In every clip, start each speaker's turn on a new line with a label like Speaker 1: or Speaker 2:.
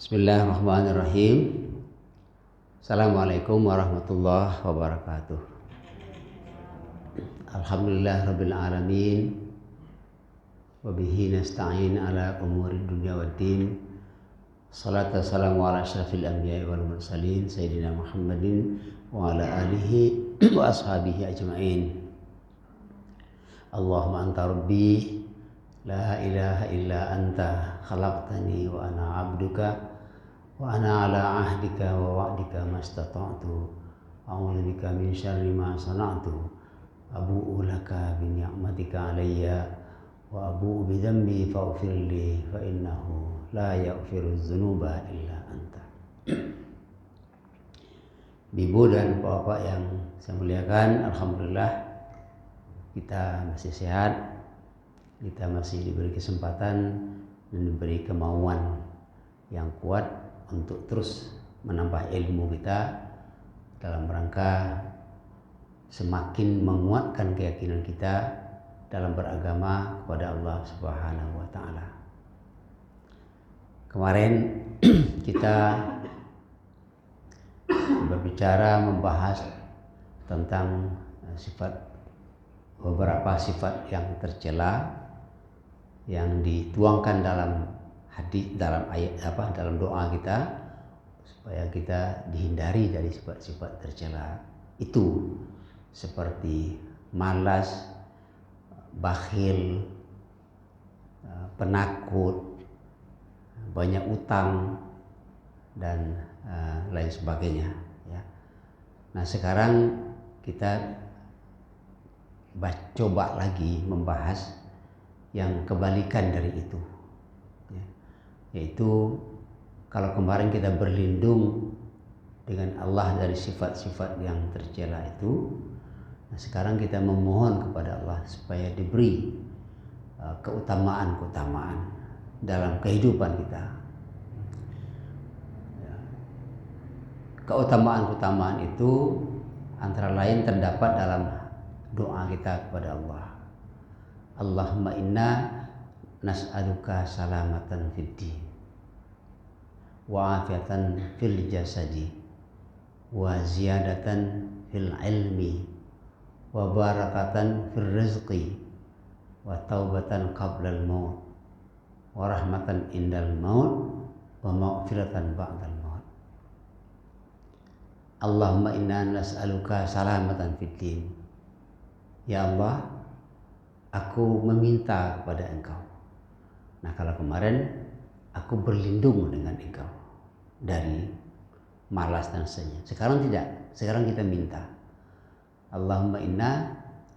Speaker 1: Bismillahirrahmanirrahim. Assalamualaikum warahmatullahi wabarakatuh. Alhamdulillah rabbil alamin. Wabihi nasta'in ala umuri dunya waddin. Salatu wassalamu ala asyrafil anbiya'i wal mursalin Sayyidina Muhammadin wa ala alihi wa ashabihi ajma'in. Allahumma anta rabbi la ilaha illa anta khalaqtani wa ana abduka wa ana ala ahdika wa wa'dika mastata'tu a'udzu bika min syarri ma sana'tu abu'u laka bi ni'matika alayya wa abu'u bi dhanbi faghfir li fa innahu la yaghfiru dzunuba illa anta. Ibu dan bapak yang saya muliakan, alhamdulillah kita masih sehat. Kita masih diberi kesempatan dan diberi kemauan yang kuat untuk terus menambah ilmu kita dalam rangka semakin menguatkan keyakinan kita dalam beragama kepada Allah Subhanahu wa taala. Kemarin kita berbicara membahas tentang beberapa sifat yang tercela yang dituangkan dalam hadis, dalam ayat dalam doa kita, supaya kita dihindari dari sifat-sifat tercela itu, seperti malas, bakhil, penakut, banyak utang dan lain sebagainya ya. Nah, sekarang kita coba lagi membahas yang kebalikan dari itu ya. Yaitu kalau kemarin kita berlindung dengan Allah dari sifat-sifat yang tercela itu, nah sekarang kita memohon kepada Allah supaya diberi keutamaan-keutamaan dalam kehidupan kita. Keutamaan-keutamaan itu antara lain terdapat dalam doa kita kepada Allah. Allahumma inna nas'aluka salamatan fid din wa afiatan fil jasadi wa ziyadatan fil ilmi wa barakatan fil rizqi wa taubatan qablal maut wa rahmatan indal maut wa maghfiratan ba'dal maut. Allahumma inna nas'aluka salamatan fid din. Ya Allah, aku meminta kepada Engkau. Nah, kalau kemarin aku berlindung dengan Engkau dari malas dan sebagainya. Sekarang tidak. Sekarang kita minta. Allahumma inna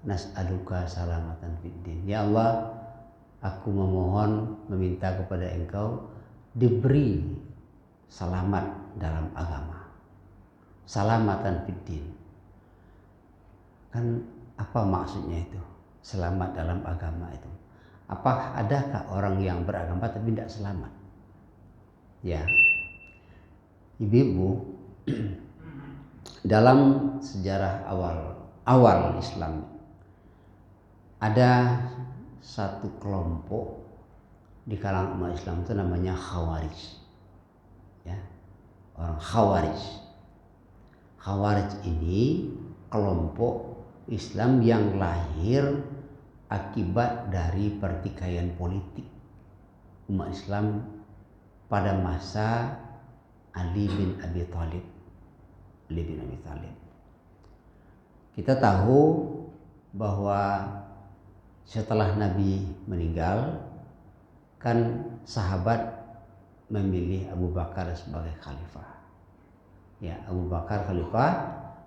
Speaker 1: nas'aluka salamatan fid din. Ya Allah, aku memohon, meminta kepada Engkau diberi selamat dalam agama. Salamatan fid din. Kan apa maksudnya itu? Selamat dalam agama itu. Apa adakah orang yang beragama tapi tidak selamat? Ya, ibu-ibu, dalam sejarah awal Islam ada satu kelompok di kalangan umat Islam itu namanya Khawarij. Ya, orang Khawarij. Khawarij ini kelompok Islam yang lahir akibat dari pertikaian politik umat Islam pada masa Ali bin Abi Thalib. Kita tahu bahwa setelah Nabi meninggal, kan sahabat memilih Abu Bakar sebagai khalifah. Ya, Abu Bakar khalifah,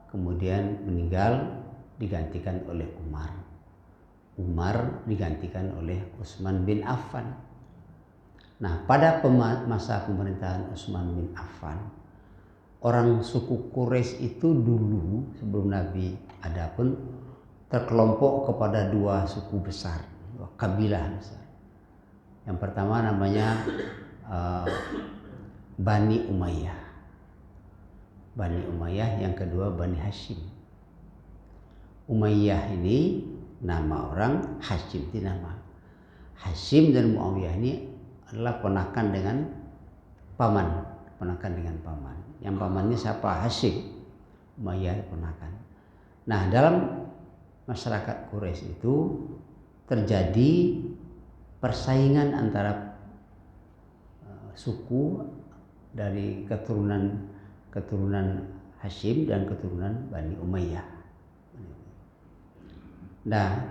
Speaker 1: kemudian meninggal, digantikan oleh Umar. Umar digantikan oleh Utsman bin Affan. Nah, pada masa pemerintahan Utsman bin Affan, orang suku Quraisy itu dulu sebelum Nabi ada pun terkelompok kepada dua suku besar, dua kabilah besar. Yang pertama namanya Bani Umayyah. Bani Umayyah, yang kedua Bani Hashim. Umayyah ini nama orang, Hashim itu nama. Hashim dan Muawiyah ini adalah ponakan dengan paman ponakan dengan paman. Yang pamannya siapa? Hashim. Umayyah ponakan. Nah, dalam masyarakat Quraisy itu terjadi persaingan antara suku dari keturunan Hashim dan keturunan Bani Umayyah. Nah,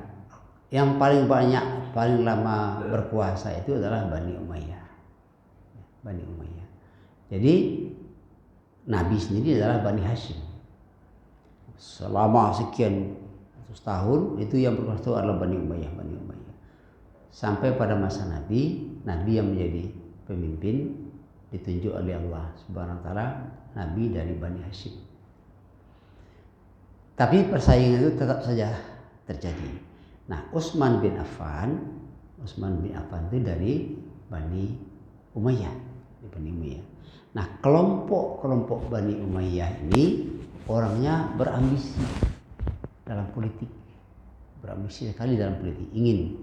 Speaker 1: yang paling banyak, paling lama berkuasa itu adalah Bani Umayyah. Bani Umayyah. Jadi Nabi sendiri adalah Bani Hashim. Selama sekian tahun itu yang berkuasa adalah Bani Umayyah, Bani Umayyah. Sampai pada masa Nabi yang menjadi pemimpin ditunjuk oleh Allah Subhanahu wa taala, Nabi dari Bani Hashim. Tapi persaingan itu tetap saja terjadi. Nah, Utsman bin Affan itu dari Bani Umayyah, Nah, kelompok Bani Umayyah ini orangnya berambisi dalam politik, berambisi sekali dalam politik, ingin.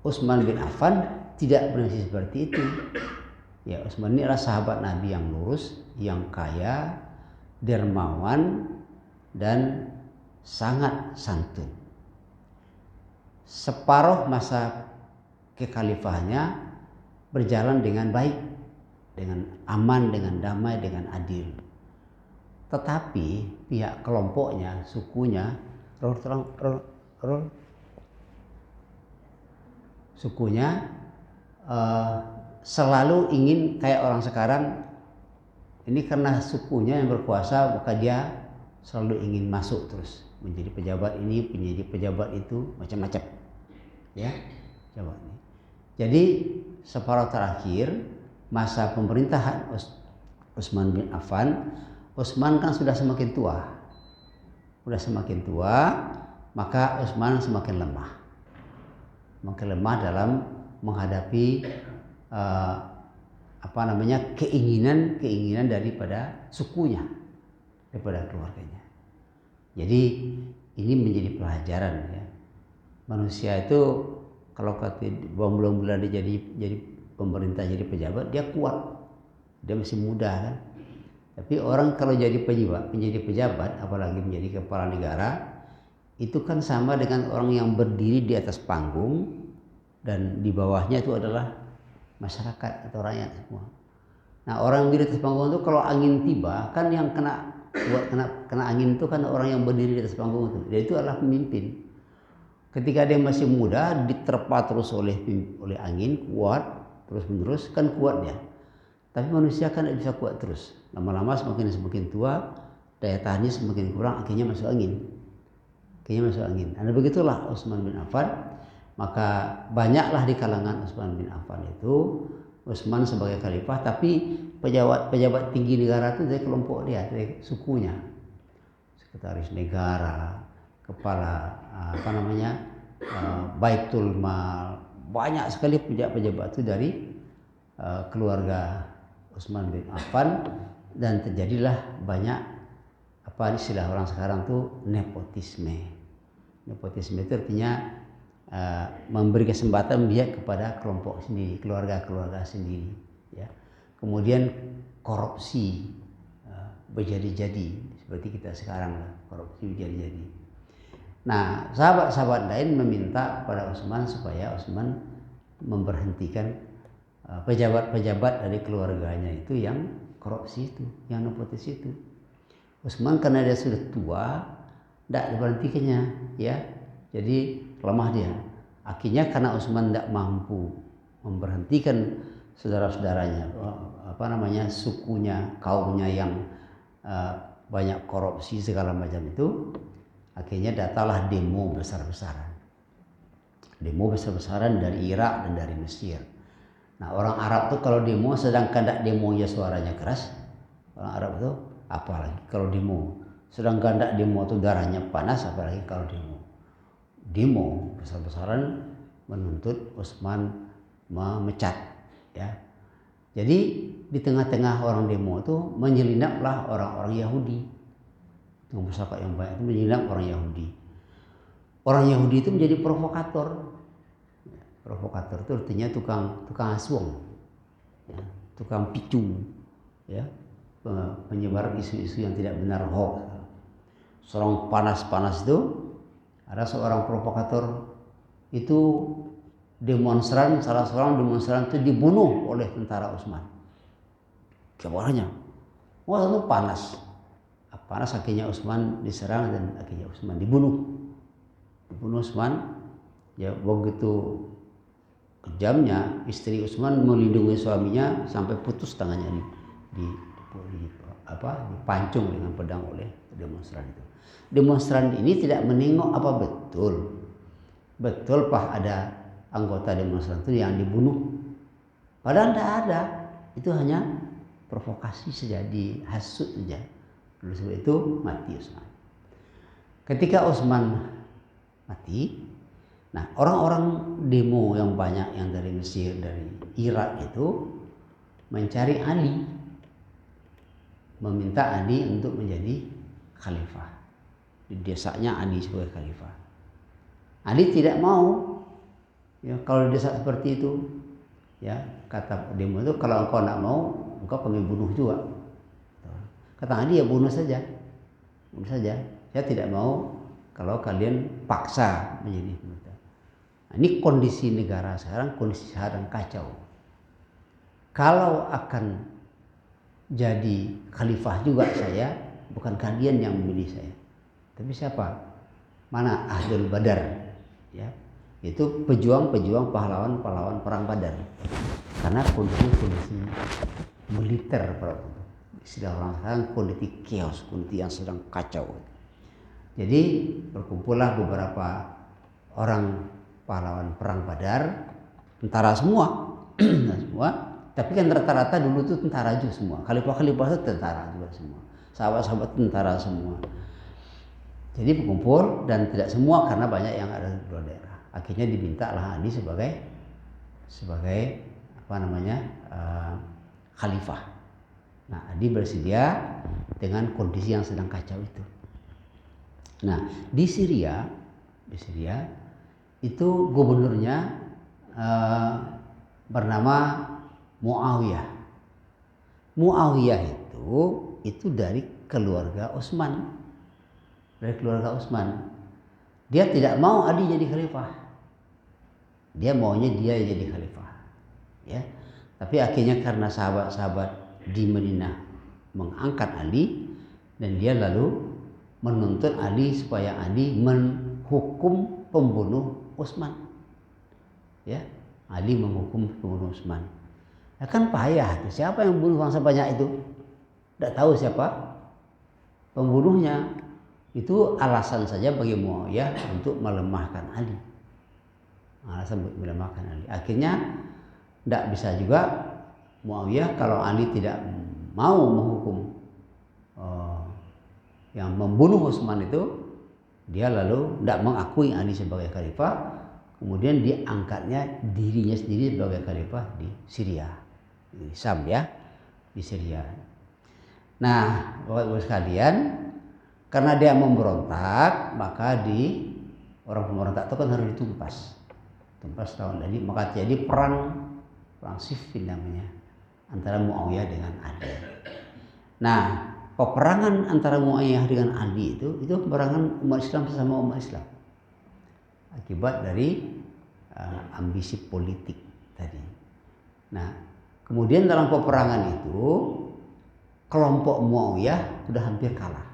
Speaker 1: Utsman bin Affan tidak berambisi seperti itu. Ya, Utsman ini adalah sahabat Nabi yang lurus, yang kaya, dermawan, dan sangat santun. Separuh masa kekhalifahannya berjalan dengan baik, dengan aman, dengan damai, dengan adil. Tetapi pihak kelompoknya, sukunya, selalu ingin kayak orang sekarang. Ini karena sukunya yang berkuasa, maka dia selalu ingin masuk terus menjadi pejabat ini, menjadi pejabat itu, macam-macam. Ya, coba ini. Jadi separuh terakhir masa pemerintahan Utsman bin Affan, Utsman kan sudah semakin tua. Maka Utsman semakin lemah. Makin lemah dalam menghadapi keinginan daripada sukunya, daripada keluarganya. Jadi ini menjadi pelajaran ya. Manusia itu kalau belum dia jadi pemerintah, jadi pejabat, dia kuat, dia masih muda kan. Tapi orang kalau menjadi pejabat, apalagi menjadi kepala negara, itu kan sama dengan orang yang berdiri di atas panggung dan di bawahnya itu adalah masyarakat atau rakyat semua. Nah, orang yang berdiri di atas panggung itu kalau angin tiba, kan yang kena angin itu kan orang yang berdiri di atas panggung itu. Dia itu adalah pemimpin. Ketika dia masih muda, diterpa terus oleh angin, kuat terus-menerus, kan kuat dia. Tapi manusia kan tidak bisa kuat terus. Lama-lama semakin tua, daya tahannya semakin kurang, akhirnya masuk angin. Nah, begitulah Utsman bin Affan. Maka banyaklah di kalangan Utsman bin Affan itu, Utsman sebagai khalifah, tapi pejabat tinggi negara itu dari kelompok dia, dari sukunya. Sekretaris negara, kepala Baitul Mal, banyak sekali pejabat itu dari keluarga Utsman bin Affan, dan terjadilah banyak istilah orang sekarang tuh nepotisme. Nepotisme itu artinya memberi kesempatan biar kepada kelompok sendiri, keluarga sendiri, ya. Kemudian korupsi berjadi-jadi seperti kita sekarang lah, korupsi berjadi-jadi. Nah, sahabat-sahabat lain meminta kepada Utsman supaya Utsman memberhentikan pejabat-pejabat dari keluarganya itu yang korupsi itu, yang nepotis itu. Utsman karena dia sudah tua, tidak diberhentikannya, ya. Jadi lemah dia. Akhirnya karena Utsman tidak mampu memberhentikan saudara-saudaranya, sukunya, kaumnya yang banyak korupsi segala macam itu, akhirnya datanglah demo besar-besaran. Demo besar-besaran dari Irak dan dari Mesir. Nah, orang Arab tuh kalau demo, sedangkan tidak demonya suaranya keras, orang Arab itu apalagi kalau demo. Sedangkan tidak demo itu darahnya panas, apalagi kalau demo. Demo besar-besaran menuntut Utsman memecat, ya. Jadi di tengah-tengah orang demo itu menyelinaplah orang-orang Yahudi. Dengan masyarakat yang banyak itu menyelinap orang Yahudi. Orang Yahudi itu menjadi provokator. Provokator itu artinya tukang asuang, ya, tukang picu. ya, penyebar isu-isu yang tidak benar, hoax. Seorang panas-panas itu ada seorang provokator itu demonstran, salah seorang demonstran itu dibunuh oleh tentara Utsman. Kabarnya, wah itu panas akhirnya Utsman diserang dan akhirnya Utsman dibunuh Utsman. Ya begitu kejamnya istri Utsman melindungi suaminya sampai putus tangannya dipancung dengan pedang oleh demonstran itu. Demonstran ini tidak menengok apa betul Pak ada anggota demonstran itu yang dibunuh. Padahal tidak ada, itu hanya provokasi saja, dihasut saja. Oleh sebab itu mati Utsman. Ketika Utsman mati, nah orang-orang demo yang banyak yang dari Mesir, dari Irak itu mencari Ali, meminta Ali untuk menjadi khalifah. Didesaknya Ali sebagai khalifah. Ali tidak mau. Ya, kalau didesak seperti itu, ya kata demo itu, kalau engkau tidak mau, engkau kami bunuh juga. Kata Ali, ya bunuh saja. Saya tidak mau kalau kalian paksa menjadi pemerintah. Nah, ini kondisi negara sekarang, kondisi sekarang kacau. Kalau akan jadi khalifah juga saya, bukan kalian yang memilih saya, tapi siapa? Mana Ahlul Badar, ya, itu pejuang-pejuang pahlawan-pahlawan perang Badar. Karena kondisi militer pada waktu itu, istilah orang sekarang kondisi chaos, kondisi yang sedang kacau. Jadi berkumpullah beberapa orang pahlawan perang Badar, tentara semua, tapi kan rata-rata dulu itu tentara juga semua, khalifah-khalifah itu tentara juga semua, sahabat-sahabat tentara semua. Jadi berkumpul dan tidak semua karena banyak yang ada di luar daerah. Akhirnya dimintalah Ali sebagai khalifah. Nah, Ali bersedia dengan kondisi yang sedang kacau itu. Nah, di Syria itu gubernurnya bernama Muawiyah. Muawiyah itu dari keluarga Utsman. Dia tidak mau Ali jadi khalifah. Dia maunya dia jadi khalifah. Ya. Tapi akhirnya karena sahabat-sahabat di Madinah mengangkat Ali, dan dia lalu menuntut Ali supaya Ali menghukum pembunuh Utsman. Ya, Ali menghukum pembunuh Utsman. Ya kan payah, siapa yang bunuh bangsa banyak itu? Tidak tahu siapa pembunuhnya. Itu alasan saja bagi Muawiyah untuk melemahkan Ali. Akhirnya tidak bisa juga Muawiyah kalau Ali tidak mau menghukum yang membunuh Utsman itu, dia lalu tidak mengakui Ali sebagai khalifah. Kemudian diangkatnya dirinya sendiri sebagai khalifah di Syria, di Syam, ya, di Syria. Nah, Bapak-Ibu sekalian, karena dia memberontak, maka orang pemberontak itu kan harus ditumpas tahun tadi, maka jadi perang Siffin namanya antara Muawiyah dengan Ali. Nah, peperangan antara Muawiyah dengan Ali itu peperangan umat Islam sesama umat Islam akibat dari ambisi politik tadi. Nah, kemudian dalam peperangan itu kelompok Muawiyah sudah hampir kalah.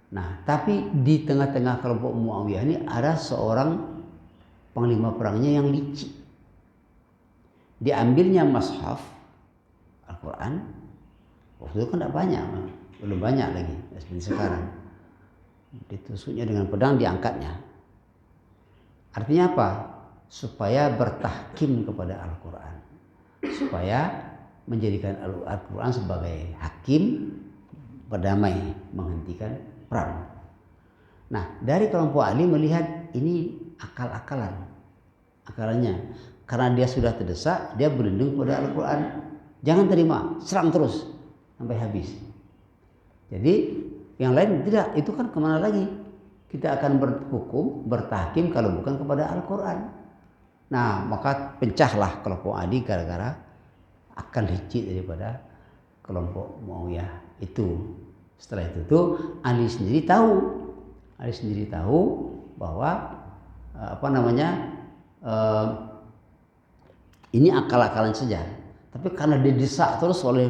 Speaker 1: Nah, tapi di tengah-tengah kelompok Muawiyah ini ada seorang panglima perangnya yang licik. Diambilnya mushaf Al-Quran. Waktu itu kan tidak banyak, belum banyak lagi seperti sekarang. Ditusuknya dengan pedang, diangkatnya. Artinya apa? Supaya bertahkim kepada Al-Quran, supaya menjadikan Al-Quran sebagai hakim berdamai, menghentikan perang. Nah, dari kelompok Ali melihat ini akalannya, karena dia sudah terdesak, dia berlindung pada Al-Quran. Jangan terima, serang terus sampai habis. Jadi yang lain tidak, itu kan kemana lagi? Kita akan berhukum, bertahkim kalau bukan kepada Al-Quran. Nah, maka pecahlah kelompok Ali gara-gara akan licik daripada kelompok Muawiyah itu. Setelah itu tuh Ali sendiri tahu bahwa ini akal-akalan saja. Tapi karena didesak terus oleh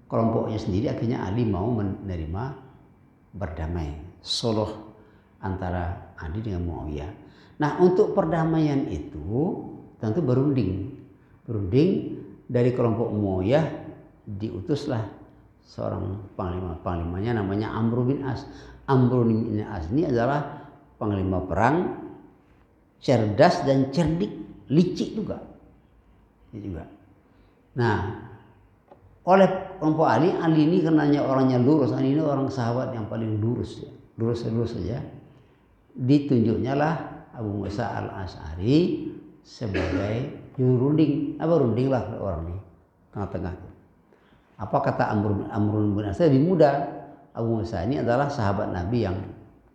Speaker 1: kelompoknya sendiri, akhirnya Ali mau menerima berdamai, suluh antara Ali dengan Muawiyah. Nah, untuk perdamaian itu tentu berunding dari kelompok Muawiyah diutuslah seorang panglimanya namanya Amr bin As. Amr bin As ini adalah panglima perang, cerdas dan cerdik, licik juga. Nah, oleh kelompok Ali ini karenanya orangnya lurus, Ali ini orang sahabat yang paling lurus saja. Ditunjuknya lah Abu Musa al-Asy'ari sebagai juru runding. Runding lah orang ini tengah-tengah. Apa kata Amr bin As? Lebih muda. Abu Musa ini adalah sahabat Nabi yang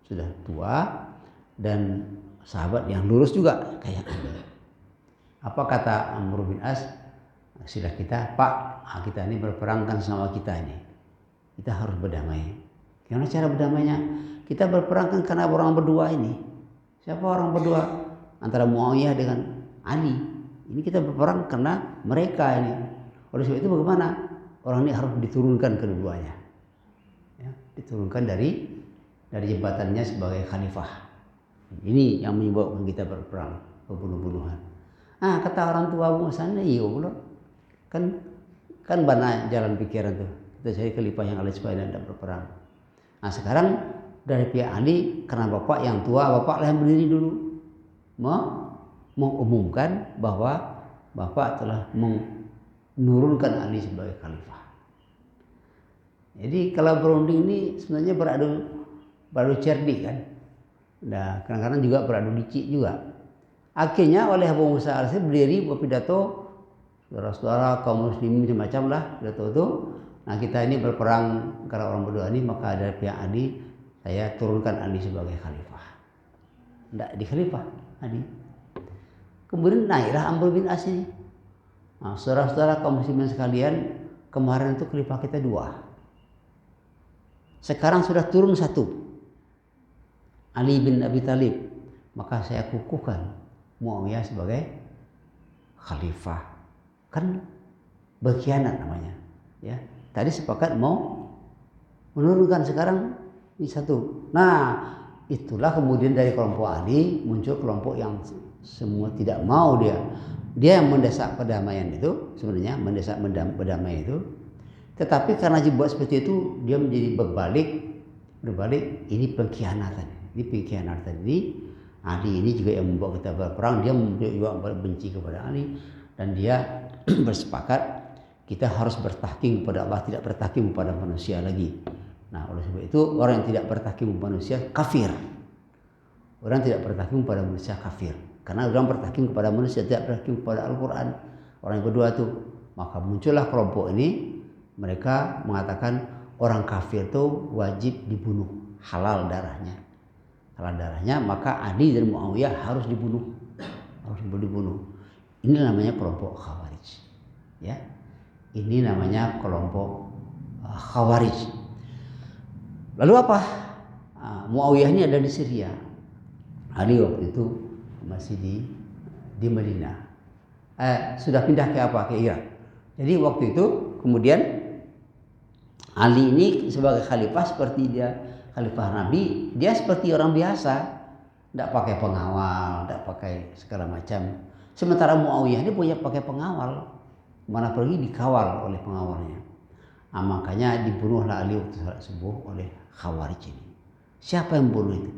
Speaker 1: sudah tua dan sahabat yang lurus juga kayak Ali. Apa kata Amr bin As? Sila kita, Pak, kita ini berperangkan sama kita ini. Kita harus berdamai. Gimana cara berdamainya? Kita berperangkan karena orang berdua ini. Siapa orang berdua? Antara Muawiyah dengan Ali. Ini kita berperang karena mereka ini. Oleh sebab itu bagaimana? Orang ini harus diturunkan keduanya. Ya, diturunkan dari jabatannya sebagai khalifah. Ini yang menyebabkan kita berperang, berbunuh-bunuhan. Kata orang tua Abu Musa, iya pula. Kan bana jalan pikiran tuh. Kita cari khalifah yang Ali supaya tidak berperang. Nah, sekarang dari pihak Ali, karena bapak yang tua, bapak lah yang berdiri dulu mengumumkan bahwa bapak telah menurunkan Ali sebagai khalifah. Jadi kalau berunding ini sebenarnya beradu cerdik kan. Nah, kadang-kadang juga beradu licik juga. Akhirnya oleh Abu Musa al-Asy'ari berdiri berpidato, saudara-saudara kaum muslimin macam-macam lah pidato itu. Nah, kita ini berperang karena orang berdua ini, maka dari pihak Ali saya turunkan Ali sebagai khalifah. Tidak di khalifah Ali. Kemudian naiklah Amr bin As ini. Nah, saudara-saudara kaum muslimin sekalian, kemarin itu khalifah kita 2. Sekarang sudah turun 1. Ali bin Abi Thalib. Maka saya kukuhkan Muawiyah sebagai khalifah. Kan berkhianat namanya. Ya, tadi sepakat mau menurunkan, sekarang ini 1. Nah, itulah kemudian dari kelompok Ali muncul kelompok yang semua tidak mau dia yang mendesak perdamaian itu, sebenarnya mendesak berdamai itu. Tetapi karena dibuat seperti itu, dia menjadi berbalik ini pengkhianatan. Ini Ali ini juga yang membawa kita berperang, dia juga benci kepada Ali, dan dia bersepakat kita harus bertahkim kepada Allah, tidak bertahkim kepada manusia lagi. Nah, oleh sebab itu orang yang tidak bertahkim kepada manusia kafir. Orang tidak bertahkim kepada manusia kafir. Karena orang bertahkim kepada manusia, tidak bertahkim kepada Al-Quran. Orang yang kedua itu, maka muncullah kelompok ini. Mereka mengatakan orang kafir itu wajib dibunuh, halal darahnya. Maka Ali dan Muawiyah harus dibunuh. Ini namanya kelompok Khawarij. Ya, ini namanya kelompok Khawarij. Lalu apa? Muawiyah ini ada di Syria. Ali waktu itu masih di Madinah. Sudah pindah ke Irak. Jadi waktu itu kemudian Ali ini sebagai khalifah, seperti dia khalifah Nabi, dia seperti orang biasa, tidak pakai pengawal, tidak pakai segala macam. Sementara Muawiyah ini punya pakai pengawal, mana pergi dikawal oleh pengawalnya. Nah, makanya dibunuhlah Ali waktu salat subuh oleh Khawarij ini. Siapa yang membunuh itu?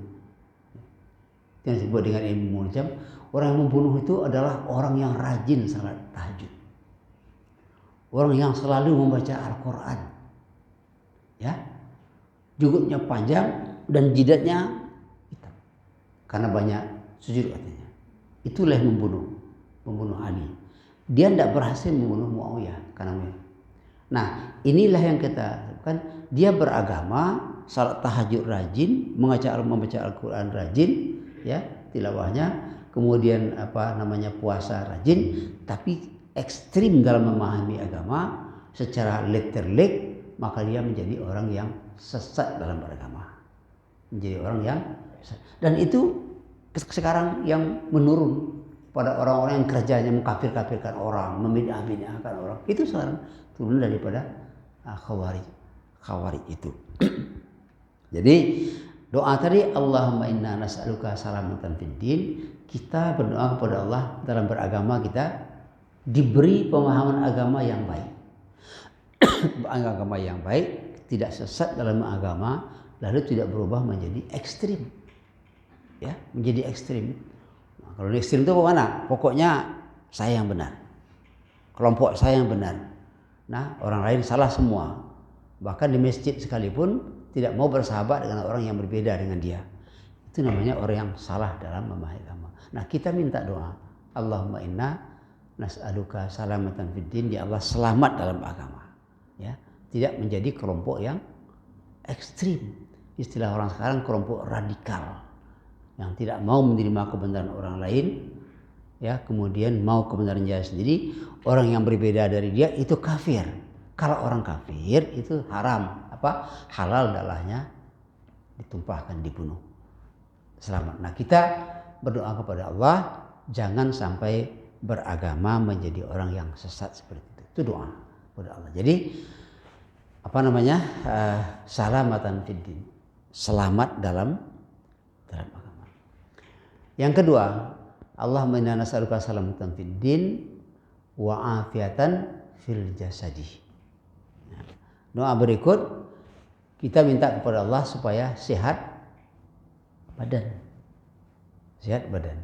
Speaker 1: Yang disebut dengan ilmu muljam, orang yang membunuh itu adalah orang yang rajin salat tahajud, orang yang selalu membaca Al-Quran. Ya, jugutnya panjang dan jidatnya hitam karena banyak sujud katanya. Itulah yang membunuh Ali. Dia tidak berhasil membunuh Muawiyah karena. Nah, inilah yang kita kan, dia beragama, salat tahajud rajin, membaca Al-Quran rajin, ya, tilawahnya, kemudian puasa rajin, tapi ekstrim dalam memahami agama secara letterlek, maka dia menjadi orang yang sesat dalam beragama. Menjadi orang yang sesat. Dan itu sekarang yang menurun pada orang-orang yang kerjanya mengkafir-kafirkan orang, membid'ah-bid'ahkan orang. Itu sekarang turun daripada khawarij itu. Jadi doa tadi Allahumma inna nas'aluka salamatan fid din, kita berdoa kepada Allah dalam beragama kita diberi pemahaman agama yang baik. Agama yang baik, tidak sesat dalam agama, lalu tidak berubah menjadi ekstrim. Ya, menjadi ekstrim. Nah, kalau ekstrim itu bagaimana? Pokoknya saya yang benar. Kelompok saya yang benar. Nah, orang lain salah semua. Bahkan di masjid sekalipun tidak mau bersahabat dengan orang yang berbeda dengan dia. Itu namanya orang yang salah dalam memahami agama. Nah, kita minta doa. Allahumma inna nas'aluka salamatan fid din, ya Allah selamat dalam agama. Ya, tidak menjadi kelompok yang ekstrim. Istilah orang sekarang kelompok radikal yang tidak mau menerima kebenaran orang lain, ya, kemudian mau kebenaran dia sendiri. Orang yang berbeda dari dia itu kafir. Kalau orang kafir itu haram, halal darahnya ditumpahkan, dibunuh. Selamat. Nah, kita berdoa kepada Allah jangan sampai beragama menjadi orang yang sesat seperti itu. Itu doa kepada Allah. Jadi salamatan fid din, selamat dalam agama. Yang kedua, Allahumma inna nas'aluka salamatan fid din wa afiatan fil jasadi. Doa berikut kita minta kepada Allah supaya sehat badan. Sehat badan.